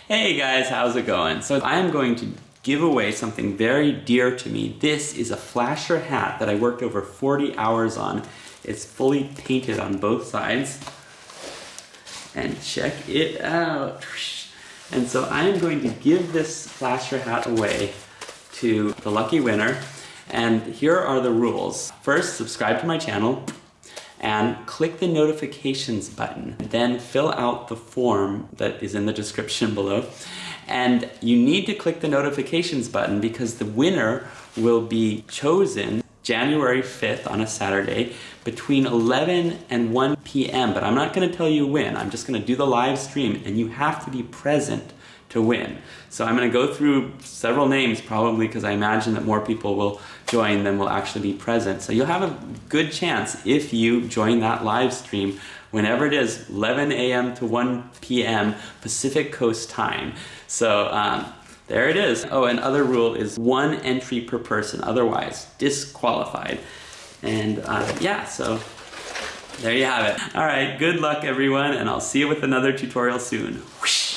Hey guys, how's it going? So I'm going to give away something very dear to me. This is a flasher hat that I worked over 40 hours on. It's fully painted on both sides. And check it out. And so I'm going to give this flasher hat away to the lucky winner. And here are the rules. First, subscribe to my channel and click the notifications button. Then fill out the form that is in the description below. And you need to click the notifications button because the winner will be chosen January 5th on a Saturday between 11 and 1 p.m. But I'm not gonna tell you when. I'm just gonna do the live stream and you have to be present to win. So I'm gonna go through several names probably because I imagine that more people will join than will actually be present. So you'll have a good chance if you join that live stream whenever it is, 11 a.m. to 1 p.m. Pacific Coast time. So there it is. Oh, and other rule is 1 entry per person, otherwise disqualified. And yeah, so there you have it. All right, good luck everyone, and I'll see you with another tutorial soon. Whoosh.